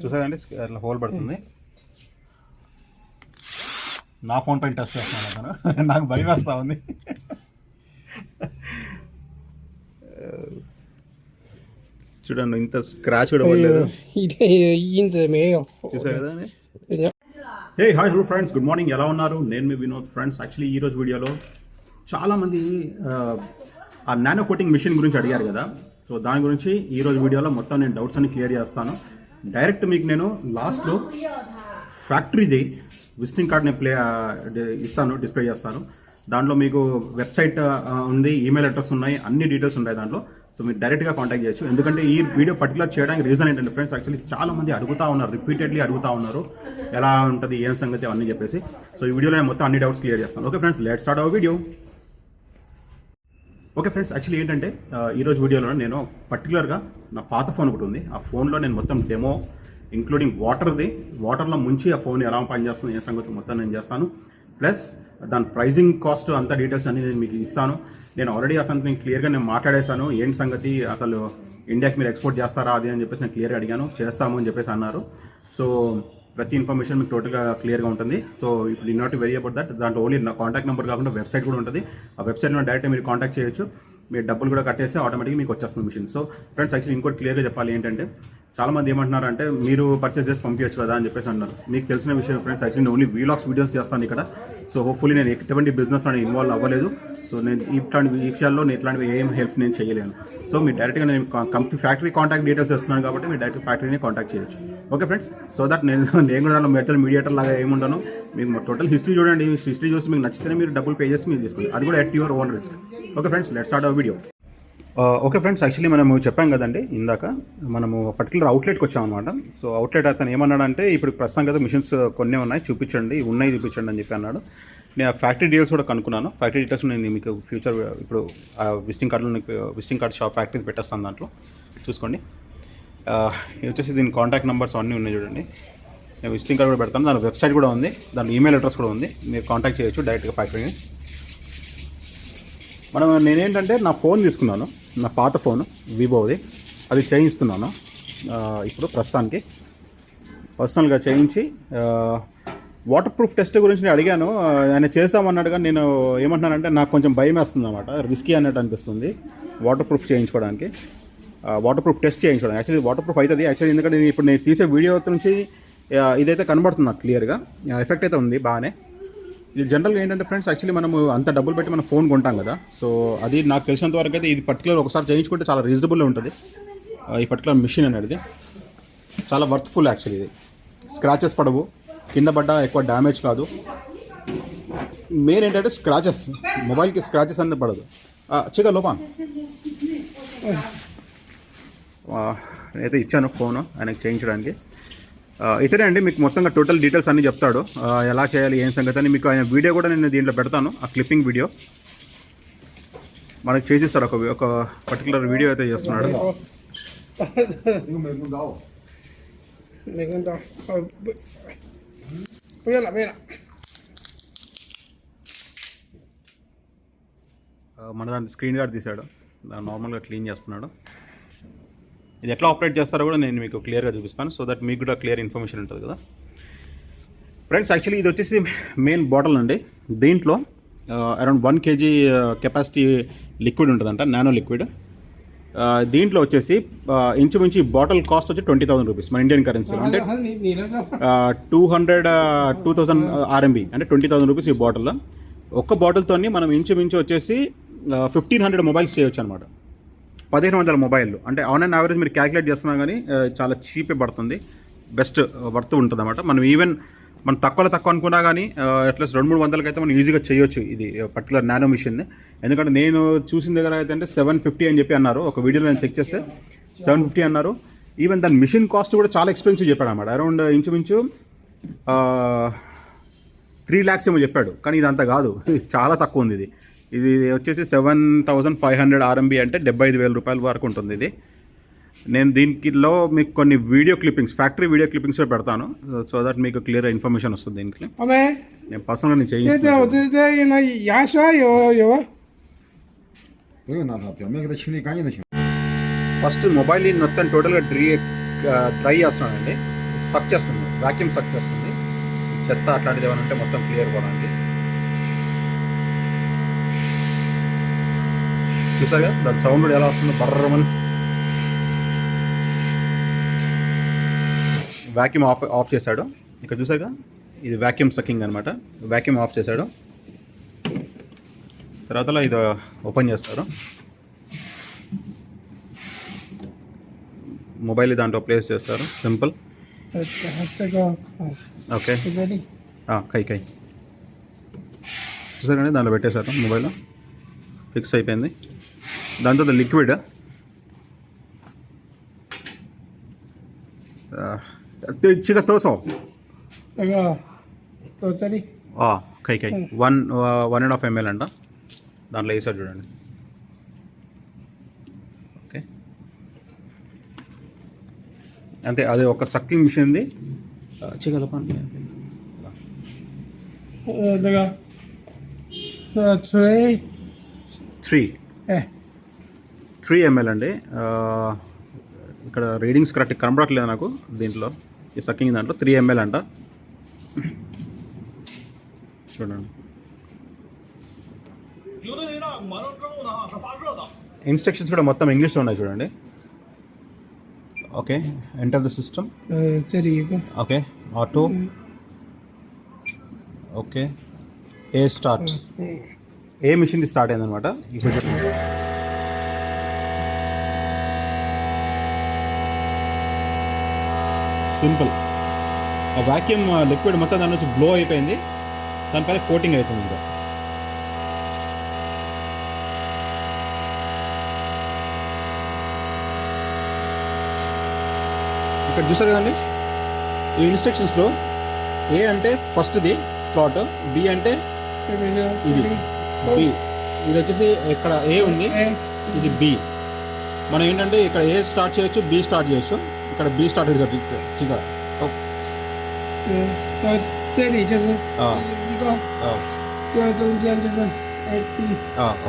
చూసారండి అట్లా హోల్ పడుతుంది. నా ఫోన్ పైన టచ్ చేస్తున్నాను అతను. నాకు భయం వేస్తూ ఉంది. చూడండి ఇంత స్క్రాచ్ కూడా పడలేదు. చూసారు కదా. Hey hi hello friends, good morning. ఎలా ఉన్నారు? నేను మీ వినోద్. ఫ్రెండ్స్ యాక్చువల్లీ ఈరోజు వీడియోలో చాలామంది ఆ నానో కోటింగ్ మిషన్ గురించి అడిగారు కదా. సో దాని గురించి ఈరోజు వీడియోలో మొత్తం నేను డౌట్స్ అన్ని క్లియర్ చేస్తాను. డైరెక్ట్ మీకు నేను లాస్ట్లో ఫ్యాక్టరీది విజిటింగ్ కార్డ్ నేను ఇస్తాను, డిస్ప్లే చేస్తాను. దాంట్లో మీకు వెబ్సైట్ ఉంది, ఈమెయిల్ అడ్రస్ ఉన్నాయి, అన్ని డీటెయిల్స్ ఉన్నాయి దాంట్లో. సో మీరు డైరెక్ట్గా కాంటాక్ట్ చేయొచ్చు. ఎందుకంటే ఈ వీడియో పర్టికులర్ చేయడానికి రీజన్ ఏంటంటే ఫ్రెండ్స్, యాక్చువల్లీ చాలామంది అడుగుతూ ఉన్నారు, రిపీటెడ్లీ అడుగుతూ ఉన్నారు ఎలా ఉంటుంది, ఏం సంగతి అవన్నీ చెప్పేసి. సో ఈ వీడియోలో నేను మొత్తం అన్ని డౌట్స్ క్లియర్ చేస్తాను. Okay friends, let's start our video. Okay friends, actually ఏంటంటే ఈరోజు వీడియోలో నేను పర్టికులర్గా నా పాత ఫోన్ ఒకటి ఉంది. ఆ ఫోన్లో నేను మొత్తం డెమో ఇంక్లూడింగ్ వాటర్లో ముంచి ఆ ఫోన్ ఎలా పనిచేస్తుంది, ఏ సంగతి మొత్తం నేను చేస్తాను. ప్లస్ దాని ప్రైజింగ్ కాస్ట్ అంతా డీటెయిల్స్ అన్ని నేను మీకు ఇస్తాను. నేను ఆల్రెడీ అతనికి క్లియర్గా నేను మాట్లాడేశాను, ఏంటి సంగతి అసలు ఇండియాకి మీరు ఎక్స్పోర్ట్ చేస్తారా అది అని చెప్పేసి నేను క్లియర్గా అడిగాను. చేస్తాము అని చెప్పేసి అన్నారు. సో ప్రతి ఇన్ఫర్మేషన్ మీకు టోటల్గా క్లియర్గా ఉంటుంది. సో ఇప్పుడు నాట్ వెరీ అబౌట్ దట్. దాంట్లో ఓన్లీ నా కాంటాక్ట్ నెంబర్ కాకుండా వెబ్సైట్ కూడా ఉంటుంది. ఆ వెబ్సైట్లో డైరెక్ట్ మీరు కాంటాక్ట్ చేయొచ్చు. మీరు డబ్బులు కూడా కట్టేస్తే ఆటోమేటిక్గా మీకు వచ్చేస్తుంది మిషన్. సో ఫ్రెండ్స్, యాక్చువల్లీ ఇంకోటి క్లియర్గా చెప్పాలి ఏంటంటే, చాలామంది ఏమంటున్నారు అంటే మీరు పర్చేస్ చేసి పంపించచ్చు కదా అని చెప్పేసి అన్నారు. మీకు తెలిసిన విషయం ఫ్రెండ్స్, యాక్చువల్లీ నేను ఓన్లీ వీలాగ్స్ వీడియోస్ చేస్తాను ఇక్కడ. సో హోప్ఫుల్లీ నేను ఎటువంటి బిజినెస్ అని ఇన్వాల్వ్ అవ్వలేదు. సో నేను ఇట్లాంటి విషయాల్లో నేను ఇట్లాంటివి ఏం హెల్ప్ నేను చేయలేను. సో మీరు డైరెక్ట్గా నేను ఫ్యాక్టరీ కాంటాక్ట్ డీటెయిల్స్ ఇస్తున్నాను కాబట్టి మీరు డైరెక్ట్ ఫ్యాక్టరీని కాంటాక్ట్ చేయొచ్చు. ఓకే ఫ్రెండ్స్, సో దట్ నేను కూడా దాంట్లో మెటల్ మీడియేటర్ లాగా ఏముండను. మీకు టోటల్ హిస్టరీ చూడండి, హిస్టరీ చూసి మీకు నచ్చితేనే మీరు డబ్బులు పే చేసి మీరు తీసుకోండి. అది కూడా at your own risk. Okay friends, let's start our video. Okay friends, actually మనము చెప్పాం కదండి ఇందాక, మనము పర్టికులర్ అవుట్లెట్కి వచ్చామన్నమాట. సో అవుట్లెట్ అతను ఏమన్నాడంటే, ఇప్పుడు ప్రస్తుతం కదా మిషన్స్ కొన్ని ఉన్నాయి, చూపించండి, ఉన్నాయి చూపించండి అని చెప్పి అన్నాడు. నేను ఫ్యాక్టరీ డీటెయిల్స్ కూడా కనుక్కున్నాను. ఫ్యాక్టరీ డీటెయిల్స్ నేను మీకు ఫ్యూచర్ ఇప్పుడు విజిటింగ్ కార్డు షాప్ ఫ్యాక్టరీస్ పెట్టేస్తాను, దాంట్లో చూసుకోండి. ఇది వచ్చేసి దీని కాంటాక్ట్ నెంబర్స్ అన్నీ ఉన్నాయి చూడండి. నేను విజిటింగ్ కార్డు కూడా పెడతాను, దాని వెబ్సైట్ కూడా ఉంది, దాని ఈమెయిల్ అడ్రస్ కూడా ఉంది. మీరు కాంటాక్ట్ చేయొచ్చు డైరెక్ట్గా ఫ్యాక్టరీని. నేనేంటంటే నా ఫోన్ తీసుకున్నాను, నా పాత ఫోన్ వివోది, అది చేయిస్తున్నాను ఇప్పుడు ప్రస్తుతానికి. పర్సనల్గా చేయించి వాటర్ ప్రూఫ్ టెస్ట్ గురించి నేను అడిగాను. ఆయన చేస్తామన్నాడు, కానీ నేను ఏమంటున్నానంటే నాకు కొంచెం భయం వేస్తుంది అన్నమాట, రిస్కీ అన్నట్టు అనిపిస్తుంది వాటర్ ప్రూఫ్ చేయించుకోవడానికి, వాటర్ ప్రూఫ్ టెస్ట్ చేయించుకోవడానికి. యాక్చువల్లీ వాటర్ ప్రూఫ్ అవుతుంది యాక్చువల్లీ, ఎందుకంటే నేను ఇప్పుడు నేను తీసే వీడియో నుంచి ఇదైతే కనబడుతుంది నాకు క్లియర్గా, ఎఫెక్ట్ అయితే ఉంది బాగానే. ఇది జనరల్గా ఏంటంటే ఫ్రెండ్స్, యాక్చువల్లీ మనము అంత డబ్బులు పెట్టి మనం ఫోన్ కొంటాం కదా. సో అది నాకు తెలిసినంత వరకు అయితే ఇది పర్టికులర్ ఒకసారి చేయించుకుంటే చాలా రీజనబుల్లో ఉంటుంది. ఈ పర్టికులర్ మిషన్ అనేది చాలా వర్త్ఫుల్ యాక్చువల్లీ. ఇది స్క్రాచెస్ పడవు, కింద పడ్డ ఎక్కువ డ్యామేజ్ కాదు. మెయిన్ ఏంటంటే స్క్రాచెస్, మొబైల్కి స్క్రాచెస్ అనేది పడదు. చిగా లోపాన్ అయితే ఇచ్చాను ఫోను ఆయనకి చేయించడానికి. ఇతనే అండి మీకు మొత్తంగా టోటల్ డీటెయిల్స్ అన్నీ చెప్తాడు, ఎలా చేయాలి ఏం సంగతి అని. మీకు ఆయన వీడియో కూడా నేను దీంట్లో పెడతాను, ఆ క్లిప్పింగ్ వీడియో మనకు చేసిస్తారు. ఒక పర్టికులర్ వీడియో అయితే చేస్తున్నాడు. మన దాని స్క్రీన్ గార్డ్ తీశాడు, నార్మల్గా క్లీన్ చేస్తున్నాడు. ఇది ఎట్లా ఆపరేట్ చేస్తారో కూడా నేను మీకు క్లియర్గా చూపిస్తాను, సో దట్ మీకు కూడా క్లియర్ ఇన్ఫర్మేషన్ ఉంటుంది కదా ఫ్రెండ్స్. యాక్చువల్లీ ఇది వచ్చేసి మెయిన్ బాటిల్ అండి. దీంట్లో అరౌండ్ 1 kg కెపాసిటీ లిక్విడ్ ఉంటుందంట, నానో లిక్విడ్. దీంట్లో వచ్చేసి ఇంచుమించి బాటిల్ కాస్ట్ వచ్చి 20,000 రూపీస్ మన ఇండియన్ కరెన్సీ, అంటే 2000 RMB, అంటే 20,000 రూపీస్ ఈ బాటిల్లో. ఒక్క బాటిల్తో మనం ఇంచుమించు వచ్చేసి 1500 మొబైల్స్ చేయొచ్చు అనమాట. 1500 మొబైల్, అంటే ఆన్ అండ్ యావరేజ్ మీరు క్యాలిక్యులేట్ చేస్తున్నా కానీ చాలా చీపే పడుతుంది, బెస్ట్ వర్త్ ఉంటుంది అన్నమాట. మనం ఈవెన్ మనం తక్కువ అనుకున్నా కానీ అట్లీస్ట్ 200-300 అయితే మనం ఈజీగా చేయొచ్చు ఇది పర్టికులర్ నానో మిషన్. ఎందుకంటే నేను చూసిన దగ్గర అయితే అంటే 750 అని చెప్పి అన్నారు, ఒక వీడియోలో నేను చెక్ చేస్తే 750 అన్నారు. ఈవెన్ దాని మిషన్ కాస్ట్ కూడా చాలా ఎక్స్పెన్సివ్ చెప్పాడు అన్నమాట, అరౌండ్ ఇంచుమించు 3 lakhs ఏమో చెప్పాడు. కానీ ఇది అంత కాదు, చాలా తక్కువ ఉంది. ఇది వచ్చేసి 7,500 RMB, అంటే 75,000 రూపాయల వరకు ఉంటుంది ఇది. నేను దీనిలో మీకు కొన్ని video clippings, factory video clippings పెడతాను, సో దట్ మీకు క్లియర్ ఇన్ఫర్మేషన్ వస్తుంది దీనికి. నేను పర్సనల్గా నేను చేయిస్తాను. ఫస్ట్ మొబైల్ మొత్తం టోటల్గా డ్రై చేస్తానండి. సక్ చేస్తుంది, వాక్యూమ్ సక్ చేస్తుంది. చెత్త అట్లాంటిది ఏమైనా ఉంటే మొత్తం క్లియర్ పోవడానికి. చూసారుగా దాని సౌండ్ కూడా ఎలా వస్తుందో, బర్రమని. వాక్యూమ్ ఆఫ్ చేశాడు. ఇక్కడ చూసారుగా, ఇది వాక్యూమ్ సక్కింగ్ అనమాట. వాక్యూమ్ ఆఫ్ చేశాడు. తర్వాత ఇది ఓపెన్ చేస్తారు. మొబైల్ దాంట్లో ప్లేస్ చేస్తారు. సింపుల్. ఓకే, కై చూసారండి, దాంట్లో పెట్టేశారు. మొబైల్ ఫిక్స్ అయిపోయింది. దాంతో లిక్విడ్ చిగా తోసో కై 1.5 ml అంట. దాంట్లో వేసాడు చూడండి. ఓకే, అంటే అది ఒక సక్కింగ్ మిషన్ది. చిగా 3 ml అండి. ఇక్కడ రీడింగ్స్ కరెక్ట్ కనబడట్లేదు నాకు దీంట్లో, ఈ సక్కింగ్ దాంట్లో 3 ml అంట. చూడండి, ఇన్స్ట్రక్షన్స్ కూడా మొత్తం ఇంగ్లీష్లో ఉన్నాయి చూడండి. Okay, enter the system. Okay, auto. Okay, A start. A machine start అయిందనమాట. ఇప్పుడు సింపుల్. ఆ వాక్యూమ్ లిక్విడ్ మొత్తం దాని నుంచి బ్లో అయిపోయింది. దానిపైన కోటింగ్ అవుతుంది. ఇంకా ఇక్కడ చూసారు కదండి, ఈ ఇన్స్ట్రక్షన్స్లో ఏ అంటే ఫస్ట్ది స్లాట్, బి అంటే ఇది బి, ఇది వచ్చేసి ఇక్కడ ఏ ఉంది, ఇది బి. మనం ఏంటంటే ఇక్కడ ఏ స్టార్ట్ చేయొచ్చు, బి స్టార్ట్ చేయొచ్చు. ఇక్కడ బి స్టార్ట్ అవుతుంది. చిగా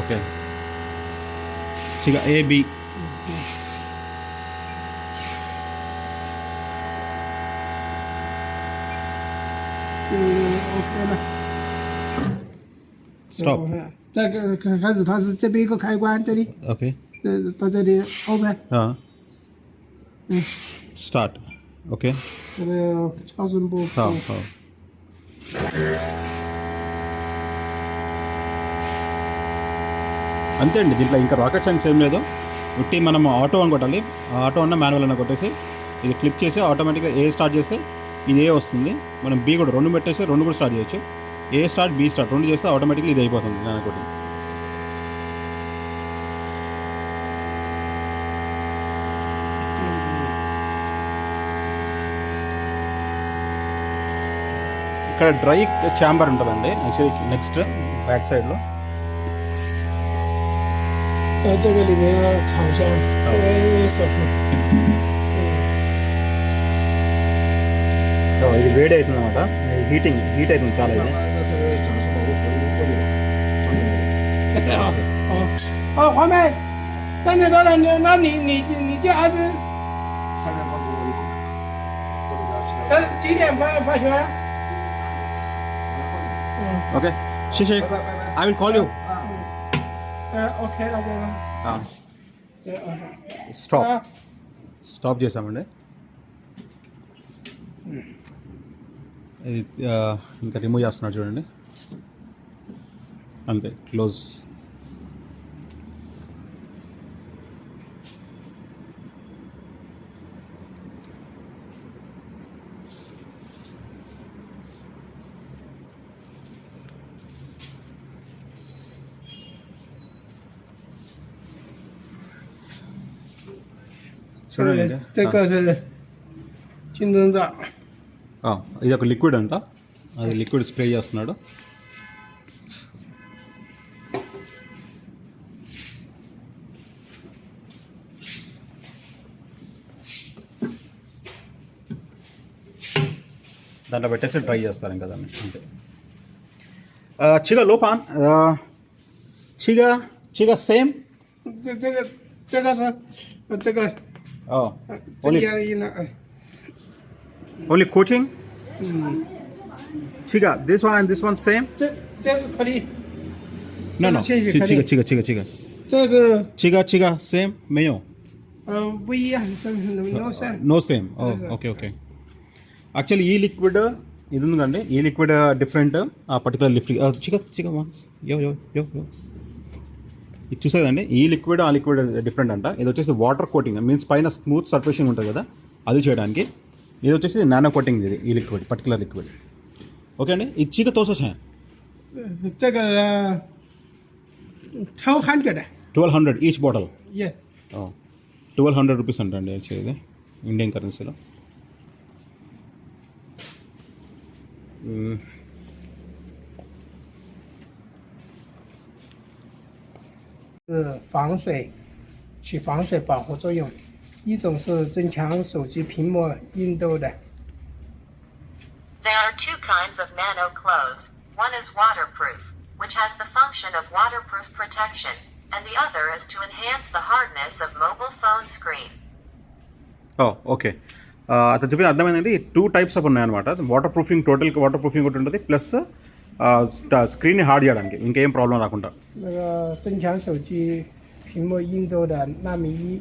ఓకే, చిగా ఏ బి. Stop。再开始，它是这边一个开关，这里。OK。到这里 open。Start。OK。这个超声波。好。అంతే అండి, దీంట్లో ఇంకా రాకెట్ సైన్స్ ఏం లేదు. ఉట్టి మనం ఆటో అని కొట్టాలి. ఆటో అన్న మాన్యువల్ అన్న కొట్టేసి ఇది క్లిక్ చేసి ఆటోమేటిక్గా ఏ స్టార్ట్ చేస్తే ఇది ఏ వస్తుంది. మనం బి కూడా 2 పెట్టేసి 2 కూడా స్టార్ట్ చేయొచ్చు. ఏ స్టార్ట్, బి స్టార్ట్ 2 చేస్తే ఆటోమేటిక్లీ ఇది అయిపోతుంది. నేను అనుకోండి ఇక్కడ డ్రై ఛాంబర్ ఉంటుందండి. యాక్చువల్లీ నెక్స్ట్ బ్యాక్ సైడ్లో 这个里面烤箱，这个是ఇది వేడి అవుతుంది అనమాట. హీట్ అవుతుంది చాలా. ఇది黄梅3点多了，那你叫儿子3点半给我一会儿，他几点放学？OK， 谢谢。I will call you。OK 了，这个。స్టాప్ చేసామండి. ఇది ఇంకా రిమూవ్ చేస్తున్నాడు చూడండి. అంతే, క్లోజ్. చూడండి,这个是金针皂。ఇది ఒక లిక్విడ్ అంట. అది లిక్విడ్ స్ప్రే చేస్తున్నాడు. దాంట్లో పెట్టేసి డ్రై చేస్తారు ఇంకా దాన్ని. అంతే. చిగా లోపాన్, చిగా సేమ్.这个是这个哦，增加了一呢。Only coating? Chiga, this one and this one same? 这是颗粒， No, no. 这是铅水颗粒， Chiga. 这是 Chiga, same? 没有。不一样，是 no same。 No same. Oh, okay. Actually, ఈ లిక్విడ్ ఇది ఉందండి, ఈ లిక్విడ్ డిఫరెంట్ ఆ పర్టికులర్ లిఫ్ట్ చిగా యో ఇది చూసేదండి, ఈ లిక్విడ్ ఆ లిక్విడ్ డిఫరెంట్ అంట. ఇది వచ్చేసి వాటర్ కోటింగ్ మీన్స్ పైన స్మూత్ సర్ఫేసింగ్ ఉంటుంది కదా అది చేయడానికి. ఇది వచ్చేసి నానో కోటింగ్ ఇది ఈ లిక్విడ్ పర్టికులర్ లిక్విడ్. ఓకే అండి, ఈ చీక తోసొచ్చా 这个 1200的 1200 ఈచ్ బాటిల్. Yeah. 1200 రూపీస్ అంట అండి యాక్చువల్లీ ఇది Indian కరెన్సీలో.防水，起防水保护作用。一种是增强手机屏幕硬度的。There are two kinds of nano clothes. One is waterproof, which has the function of waterproof protection, and the other is to enhance the hardness of mobile phone screen. Okay, అతను చెప్పిన అర్థమైందండి. 2 types of ఉన్నాయన్నమాట. Water proofing, total water proofing ఒకటి ఉంటుంది, plus స్క్రీన్ని hard చేయడానికి ఇంకేం problem రాకుండా.那个增强手机屏幕硬度的纳米1，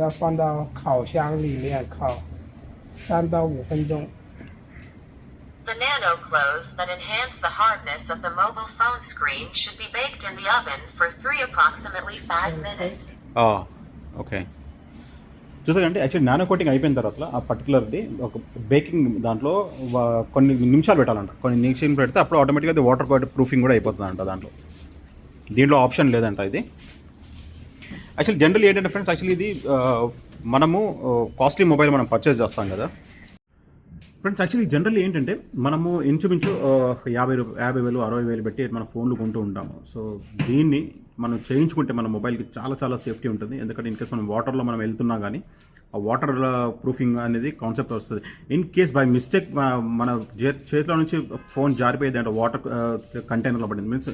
要放到烤箱里面烤3到5分钟。The nano clothes that enhance the hardness of the mobile phone screen should be baked in the oven for approximately 5 minutes. Okay, చూసారంటే actually nano coating అయిపోయిన తర్వాత ఆ పర్టికులర్ది ఒక baking దాంట్లో కొన్ని నిమిషాలు పెట్టాలంట. కొన్ని నిమిషాలు పెడితే అప్పుడు ఆటోమేటిక్గా అది వాటర్ ప్రూఫింగ్ కూడా అయిపోతుందంట దాంట్లో. దీంట్లో ఆప్షన్ లేదంట ఇది. యాక్చువల్లీ జనరల్ ఏంటంటే ఫ్రెండ్స్, యాక్చువల్లీ ఇది మనము కాస్ట్లీ మొబైల్ మనం పర్చేస్ చేస్తాం కదా ఫ్రెండ్స్. యాక్చువల్లీ జనరల్ ఏంటంటే మనము ఇంచుమించు 50,000, 60,000 పెట్టి మన ఫోన్లు కొంటూ ఉంటాము. సో దీన్ని మనం చేయించుకుంటే మన మొబైల్కి చాలా సేఫ్టీ ఉంటుంది. ఎందుకంటే ఇన్ కేస్ మనం వాటర్లో మనం వెళ్తున్నా కానీ ఆ వాటర్ ప్రూఫింగ్ అనేది కాన్సెప్ట్ వస్తుంది. ఇన్ కేస్ బై మిస్టేక్ మన చేతిలో నుంచి ఫోన్ జారిపోయేది అంటే వాటర్ కంటైనర్లో పడింది మీన్స్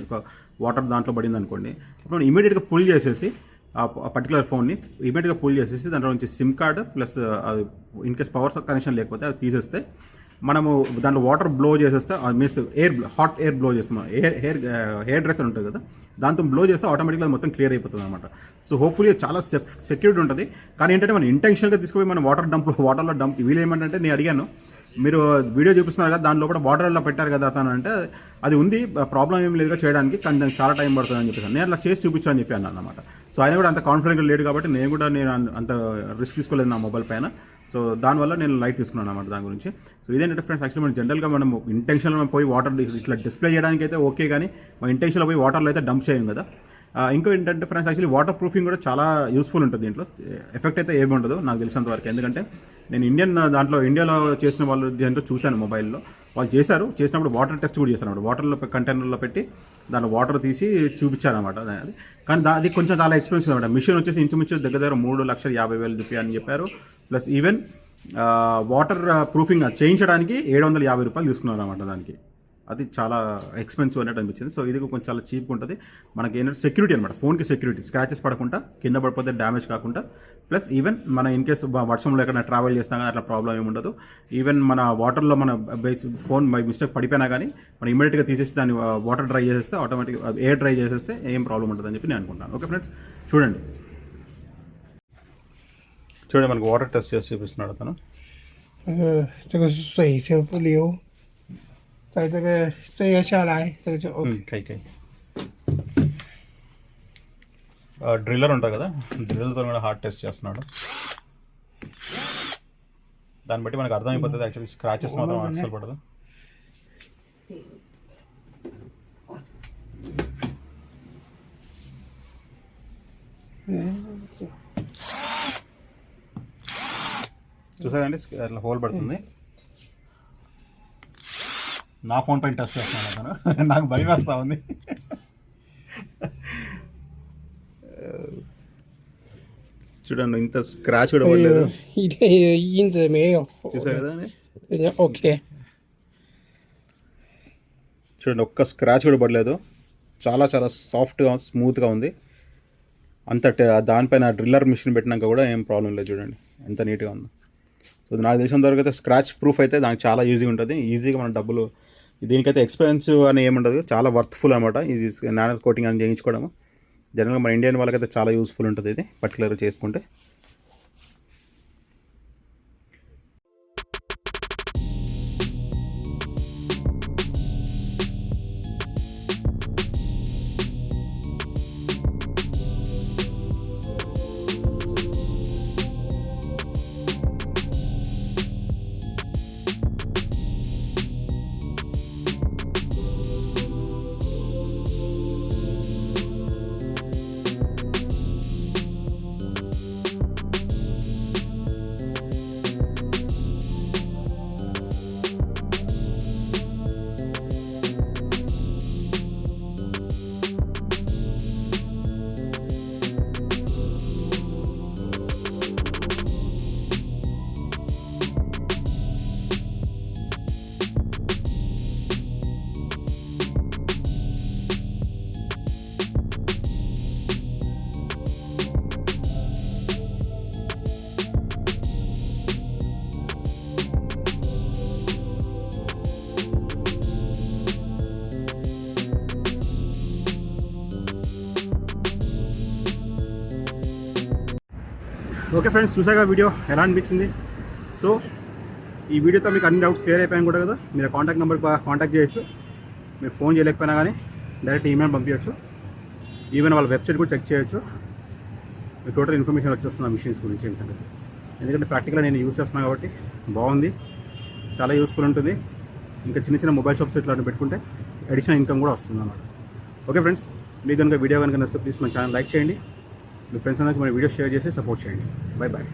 వాటర్ దాంట్లో పడింది అనుకోండి, అప్పుడు ఇమీడియట్గా పుల్ చేసేసి ఆ పర్టికులర్ ఫోన్ని ఇమీడియట్గా పుల్ చేసేసి దాంట్లో నుంచి SIM card plus in case power connection లేకపోతే అది తీసేస్తే మనము దాంట్లో వాటర్ బ్లో చేసేస్తే మీన్స్ హాట్ ఎయిర్ బ్లో చేస్తాం. హెయిర్ డ్రెస్సర్ ఉంటుంది కదా, దాంతో బ్లో చేస్తే ఆటోమేటిక్గా మొత్తం క్లియర్ అయిపోతుంది అనమాట. సో హోప్ఫుల్లీ చాలా సెక్యూరిటీ ఉంటుంది. కానీ ఏంటంటే మనం ఇంటెన్షన్గా తీసుకుపోయి మనం వాటర్లో డంప్ వీలేమంటే నేను అడిగాను, మీరు వీడియో చూపిస్తున్నారు కదా దానిలో కూడా వాటర్లో పెట్టారు కదా అతను అంటే అది ఉంది, ప్రాబ్లం ఏం లేదుగా చేయడానికి, కానీ దానికి చాలా టైం పడుతుంది అని చెప్పేసి నేను అట్లా చేసి చూపించాను అని చెప్పాను అన్నమాట. సో ఆయన కూడా అంత కాన్ఫిడెంట్గా లేడు కాబట్టి నేను అంత రిస్క్ తీసుకోలేదు నా మొబైల్ పైన. సో దానివల్ల నేను లైట్ తీసుకున్నాను అన్నమాట దాని గురించి. సో ఇదేంటంటే ఫ్రెండ్స్, యాక్చువల్లీ మనం జనరల్గా మనం ఇంటెన్షన్లో పోయి వాటర్ ఇట్లా డిస్ప్లే చేయడానికి అయితే ఓకే, కానీ మన ఇంటెన్షన్లో పోయి వాటర్లో అయితే డంప్ చేయం కదా. ఇంకో ఏంటంటే ఫ్రెండ్స్, యాక్చువల్లీ వాటర్ ప్రూఫింగ్ కూడా చాలా యూస్ఫుల్ ఉంటుంది దీంట్లో. ఎఫెక్ట్ అయితే ఏమి ఉండదు నాకు తెలిసినంత వరకు, ఎందుకంటే నేను ఇండియాలో చేసిన వాళ్ళు దీంట్లో చూశాను మొబైల్లో. వాళ్ళు చేసినప్పుడు వాటర్ టెస్ట్ కూడా చేశారు అన్నమాట. వాటర్లో కంటైనర్లో పెట్టి దాంట్లో వాటర్ తీసి చూపించారు అనమాట. అది కానీ అది కొంచెం చాలా ఎక్స్పెన్సివ్ అనమాట. మిషన్ వచ్చేసి ఇంచుమించు దగ్గర 3,50,000 రూపాయలు అని చెప్పారు. ప్లస్ ఈవెన్ వాటర్ ప్రూఫింగ్ చేయించడానికి 750 రూపాయలు తీసుకున్నారు అనమాట దానికి. అది చాలా ఎక్స్పెన్సివ్ అన్నట్టు అనిపించింది. సో ఇది కొంచెం చాలా చీప్గా ఉంటుంది. మనకి ఏంటంటే సెక్యూరిటీ అనమాట, ఫోన్కి సెక్యూరిటీ, స్క్రాచెస్ పడకుండా, కింద పడిపోతే డ్యామేజ్ కాకుండా, ప్లస్ ఈవెన్ మన ఇన్ కేసు వర్షంలో ఎక్కడైనా ట్రావెల్ చేసినా కానీ అట్లా ప్రాబ్లం ఏమి ఉండదు. ఈవెన్ మన వాటర్లో మన ఫోన్ బై మిస్టేక్ పడిపోయినా కానీ మనం ఇమీడియట్గా తీసేసి దాన్ని వాటర్ డ్రై చేసేస్తే ఆటోమేటిక్గా ఎయిర్ డ్రై చేసేస్తే ఏం ప్రాబ్లం ఉంటుందని చెప్పి నేను అనుకుంటాను. ఓకే ఫ్రెండ్స్, చూడండి మనకు వాటర్ టెస్ట్ చేసి చూపిస్తున్నాడు అతను. 这个水就不流，在这个下来，这个就 OK。可以。డ్రిల్లర్ ఉంటుంది కదా, డ్రిల్లర్తో కూడా హార్ట్ టెస్ట్ చేస్తున్నాడు. దాన్ని బట్టి మనకు అర్థమైపోతుంది యాక్చువల్లీ స్క్రాచెస్ మాత్రం అసలు పడదు. చూసారండి అట్లా హోల్ పడుతుంది. నా ఫోన్ పైన టెస్ట్ చేస్తున్నాను అతను, నాకు భయం వేస్తూ ఉంది. చూడండి ఇంత స్క్రాచ్ కూడా పడలేదు, 一点印子没有。 చూసారు కదా OK。 చూడండి ఒక్క స్క్రాచ్ కూడా పడలేదు, చాలా సాఫ్ట్గా స్మూత్గా ఉంది. అంత దానిపైన డ్రిల్లర్ మిషన్ పెట్టినాక కూడా ఏం ప్రాబ్లం లేదు. చూడండి ఎంత నీట్గా ఉందో. సో సో నాకు తెలిసిన వరకు అయితే స్క్రాచ్ ప్రూఫ్ అయితే దానికి చాలా ఈజీగా ఉంటుంది. ఈజీగా మన డబ్బులు దీనికైతే ఎక్స్పెన్సివ్ అని ఏముండదు, చాలా వర్త్ఫుల్ అనమాట ఇది నానో కోటింగ్ అని చేయించుకోవడం. జనరల్గా మన ఇండియన్ వాళ్ళకైతే చాలా యూస్ఫుల్ ఉంటుంది ఇది పర్టికులర్గా చేసుకుంటే. ఓకే ఫ్రెండ్స్, చూసాక వీడియో ఎలా అనిపించింది? సో ఈ వీడియోతో మీకు అన్ని డౌట్స్ క్లియర్ అయిపోయాను కూడా కదా. మీరు కాంటాక్ట్ నెంబర్కి కాంటాక్ట్ చేయొచ్చు. మీరు ఫోన్ చేయలేకపోయినా కానీ డైరెక్ట్ ఈమెయిల్ పంపించవచ్చు. ఈవెన్ వాళ్ళ వెబ్సైట్ కూడా చెక్ చేయొచ్చు. మీకు టోటల్ ఇన్ఫర్మేషన్ వచ్చేస్తుంది ఆ మిషన్స్ గురించి ఏంటంటే. ఎందుకంటే ప్రాక్టికల్గా నేను యూజ్ చేస్తున్నాను కాబట్టి బాగుంది, చాలా యూస్ఫుల్ ఉంటుంది. ఇంకా చిన్న చిన్న మొబైల్ షాప్స్ ఇట్లాంటివి పెట్టుకుంటే అడిషనల్ ఇన్కమ్ కూడా వస్తుంది అన్నమాట. ఓకే ఫ్రెండ్స్, మీకు కనుక వీడియో కనుక నచ్చితే ప్లీజ్ మన ఛానల్ లైక్ చేయండి. మీ ఫ్రెండ్స్ అందరికీ మన వీడియో షేర్ చేసి సపోర్ట్ చేయండి. Bye bye.